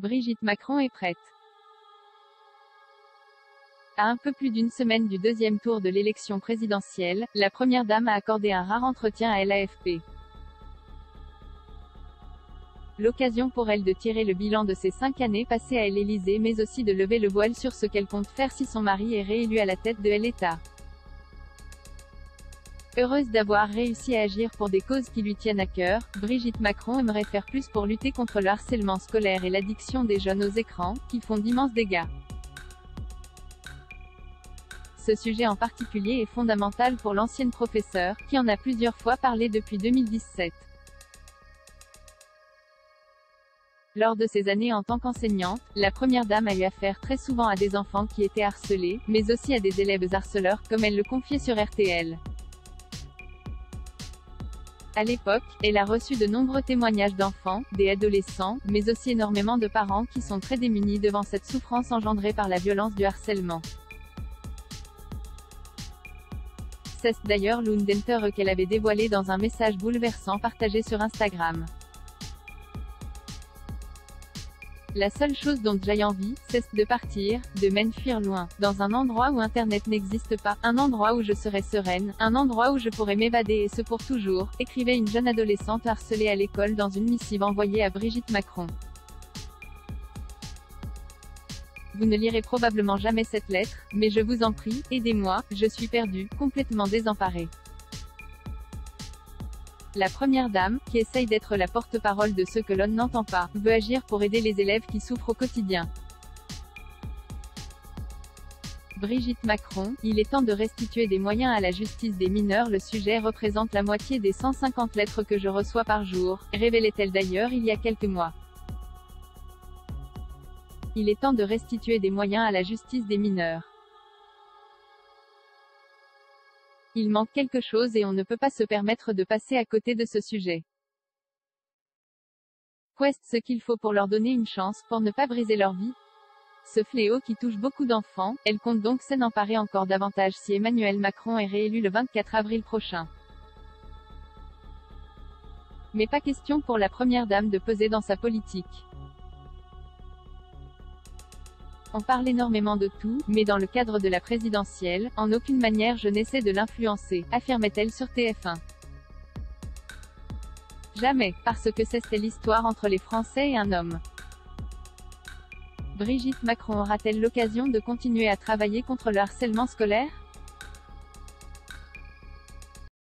Brigitte Macron est prête. À un peu plus d'une semaine du deuxième tour de l'élection présidentielle, la première dame a accordé un rare entretien à l'AFP. L'occasion pour elle de tirer le bilan de ses 5 années passées à l'Élysée, mais aussi de lever le voile sur ce qu'elle compte faire si son mari est réélu à la tête de l'État. Heureuse d'avoir réussi à agir pour des causes qui lui tiennent à cœur, Brigitte Macron aimerait faire plus pour lutter contre le harcèlement scolaire et l'addiction des jeunes aux écrans, qui font d'immenses dégâts. Ce sujet en particulier est fondamental pour l'ancienne professeure, qui en a plusieurs fois parlé depuis 2017. Lors de ses années en tant qu'enseignante, la première dame a eu affaire très souvent à des enfants qui étaient harcelés, mais aussi à des élèves harceleurs, comme elle le confiait sur RTL. À l'époque, elle a reçu de nombreux témoignages d'enfants, des adolescents, mais aussi énormément de parents qui sont très démunis devant cette souffrance engendrée par la violence du harcèlement. C'est d'ailleurs l'une d'entre eux qu'elle avait dévoilé dans un message bouleversant partagé sur Instagram. La seule chose dont j'ai envie, c'est de partir, de m'enfuir loin, dans un endroit où Internet n'existe pas, un endroit où je serai sereine, un endroit où je pourrai m'évader et ce pour toujours, écrivait une jeune adolescente harcelée à l'école dans une missive envoyée à Brigitte Macron. Vous ne lirez probablement jamais cette lettre, mais je vous en prie, aidez-moi, je suis perdue, complètement désemparée. La première dame, qui essaye d'être la porte-parole de ceux que l'on n'entend pas, veut agir pour aider les élèves qui souffrent au quotidien. Brigitte Macron, il est temps de restituer des moyens à la justice des mineurs. Le sujet représente la moitié des 150 lettres que je reçois par jour, révélait-elle d'ailleurs il y a quelques mois. Il est temps de restituer des moyens à la justice des mineurs. Il manque quelque chose et on ne peut pas se permettre de passer à côté de ce sujet. Qu'est ce qu'il faut pour leur donner une chance, pour ne pas briser leur vie? Ce fléau qui touche beaucoup d'enfants, elle compte donc s'en emparer encore davantage si Emmanuel Macron est réélu le 24 avril prochain. Mais pas question pour la première dame de peser dans sa politique. On parle énormément de tout, mais dans le cadre de la présidentielle, en aucune manière je n'essaie de l'influencer, affirmait-elle sur TF1. Jamais, parce que c'est l'histoire entre les Français et un homme. Brigitte Macron aura-t-elle l'occasion de continuer à travailler contre le harcèlement scolaire ?